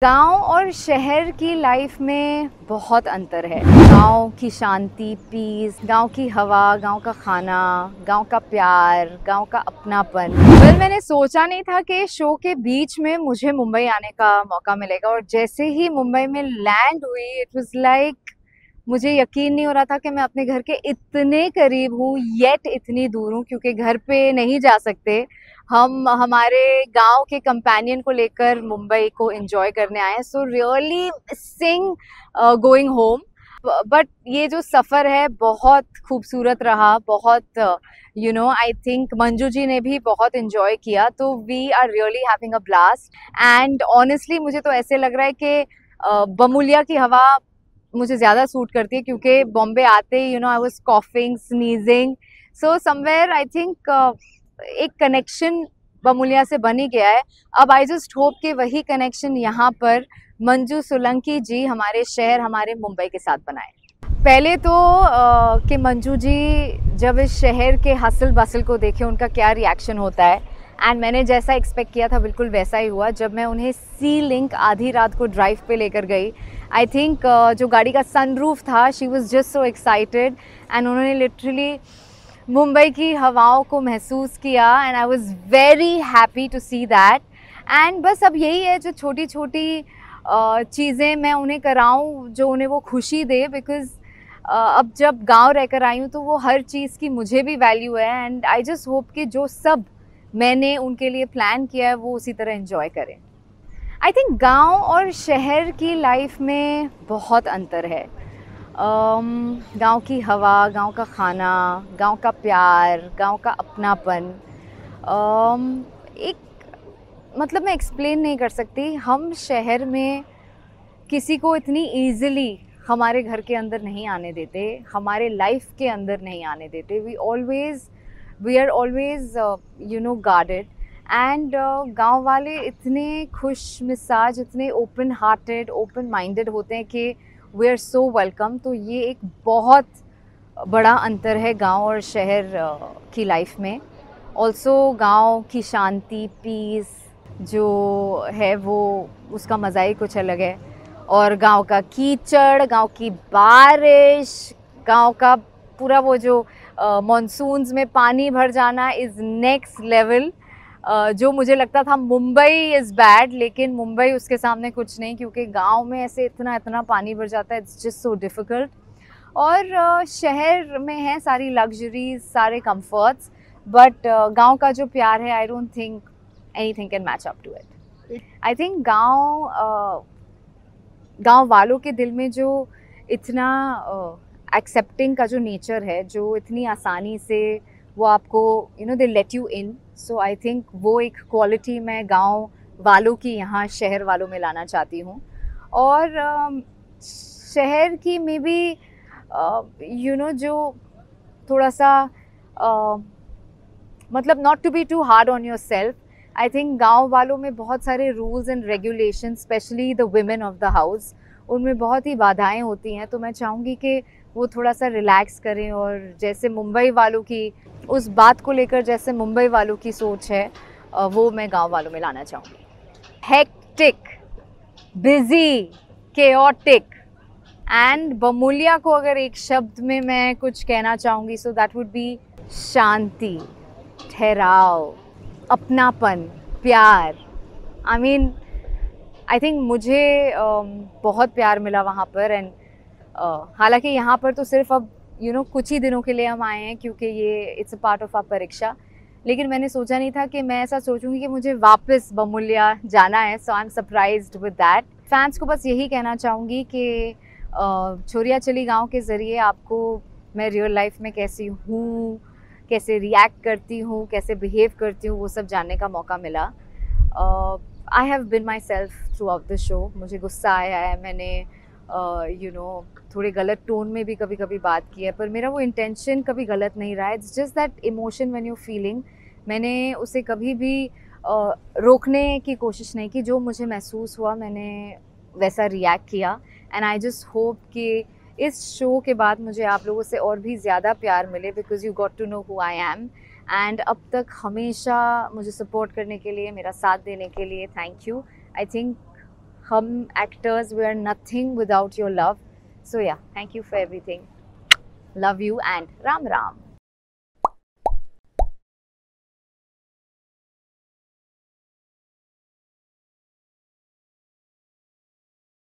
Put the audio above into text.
गांव और शहर की लाइफ में बहुत अंतर है। गांव की शांति, पीस, गांव की हवा, गांव का खाना, गांव का प्यार, गांव का अपनापन। मैंने सोचा नहीं था कि शो के बीच में मुझे मुंबई आने का मौका मिलेगा, और जैसे ही मुंबई में लैंड हुई इट वाज लाइक मुझे यकीन नहीं हो रहा था कि मैं अपने घर के इतने करीब हूँ येट इतनी दूर हूँ, क्योंकि घर पे नहीं जा सकते। हम हमारे गांव के कंपेनियन को लेकर मुंबई को एंजॉय करने आए हैं, so really missing going home. But ये जो सफ़र है बहुत खूबसूरत रहा, बहुत आई थिंक मंजू जी ने भी बहुत एंजॉय किया, तो we are really having a blast. And honestly मुझे तो ऐसे लग रहा है कि बमुलिया की हवा मुझे ज़्यादा सूट करती है, क्योंकि बॉम्बे आते ही I was coughing, sneezing, so somewhere I think एक कनेक्शन बमुलिया से बन ही गया है। अब आई जस्ट होप कि वही कनेक्शन यहाँ पर मंजू सोलंकी जी हमारे शहर, हमारे मुंबई के साथ बनाए। पहले तो कि मंजू जी जब इस शहर के हसल बसल को देखे उनका क्या रिएक्शन होता है, एंड मैंने जैसा एक्सपेक्ट किया था बिल्कुल वैसा ही हुआ। जब मैं उन्हें सी लिंक आधी रात को ड्राइव पे लेकर गई, आई थिंक जो गाड़ी का सनरूफ था, she was just so excited, and उन्होंने लिटरली मुंबई की हवाओं को महसूस किया, and I was very happy to see that. And बस अब यही है, जो छोटी छोटी चीज़ें मैं उन्हें कराऊं जो उन्हें वो खुशी दे, बिकॉज अब जब गांव रहकर आई हूँ तो वो हर चीज़ की मुझे भी वैल्यू है, एंड आई जस्ट होप कि जो सब मैंने उनके लिए प्लान किया है वो उसी तरह एंजॉय करें। आई थिंक गांव और शहर की लाइफ में बहुत अंतर है। गांव की हवा, गांव का खाना, गांव का प्यार, गांव का अपनापन, एक मतलब मैं एक्सप्लेन नहीं कर सकती। हम शहर में किसी को इतनी ईजिली हमारे घर के अंदर नहीं आने देते, हमारे लाइफ के अंदर नहीं आने देते। We are always guarded. And गांव वाले इतने खुश मिजाज, इतने ओपन हार्टेड, ओपन माइंडेड होते हैं कि वी आर सो वेलकम। तो ये एक बहुत बड़ा अंतर है गांव और शहर की लाइफ में। ऑल्सो गांव की शांति, पीस जो है वो उसका मज़ा ही कुछ अलग है। और गांव का कीचड़, गांव की बारिश, गांव का पूरा वो जो मॉनसून्स में पानी भर जाना इज़ नेक्स्ट लेवल। जो मुझे लगता था मुंबई इज़ बैड, लेकिन मुंबई उसके सामने कुछ नहीं, क्योंकि गांव में ऐसे इतना इतना पानी भर जाता है, इट्स जस्ट सो डिफ़िकल्ट। और शहर में है सारी लग्जरीज, सारे कंफर्ट्स, बट गांव का जो प्यार है I don't think anything can match up to it. I think गांव वालों के दिल में जो इतना एक्सेप्टिंग का जो नेचर है, जो इतनी आसानी से वो आपको दे let you in, so I think वो एक क्वालिटी मैं गांव वालों की यहाँ शहर वालों में लाना चाहती हूँ। और शहर की मे बी जो थोड़ा सा मतलब not to be too hard on yourself. I think गांव वालों में बहुत सारे rules and regulation, specially the women of the house, उनमें बहुत ही बाधाएं होती हैं। तो मैं चाहूँगी कि वो थोड़ा सा रिलैक्स करें, और जैसे मुंबई वालों की उस बात को लेकर, जैसे मुंबई वालों की सोच है, वो मैं गांव वालों में लाना चाहूँगी। Hectic, busy, chaotic, and Bamulia को अगर एक शब्द में मैं कुछ कहना चाहूँगी, सो दैट वुड बी शांति, ठहराव, अपनापन, प्यार। आई थिंक मुझे बहुत प्यार मिला वहाँ पर। एंड हालांकि यहाँ पर तो सिर्फ अब कुछ ही दिनों के लिए हम आए हैं, क्योंकि ये it's a part of our परीक्षा, लेकिन मैंने सोचा नहीं था कि मैं ऐसा सोचूंगी कि मुझे वापस बमुलिया जाना है। So I am surprised with that. Fans को बस यही कहना चाहूँगी कि छोरिया चली गाँव के ज़रिए आपको मैं रियल लाइफ में कैसी हूँ, कैसे रिएक्ट करती हूँ, कैसे बिहेव करती हूँ, वो सब जानने का मौका मिला। I have been my self through out the show. मुझे गुस्सा आया है, मैंने थोड़े गलत टोन में भी कभी कभी बात की है, पर मेरा वो इंटेंशन कभी गलत नहीं रहा है। It's just that emotion when you feeling, मैंने उसे कभी भी रोकने की कोशिश नहीं की। जो मुझे महसूस हुआ मैंने वैसा रिएक्ट किया। एंड आई जस्ट होप कि इस शो के बाद मुझे आप लोगों से और भी ज़्यादा प्यार मिले, because you got to know who I am. And अब तक हमेशा मुझे सपोर्ट करने के लिए, मेरा साथ देने के लिए थैंक यू। आई थिंक हम actors, we are nothing without your love. So yeah, thank you for everything. Love you and Ram Ram.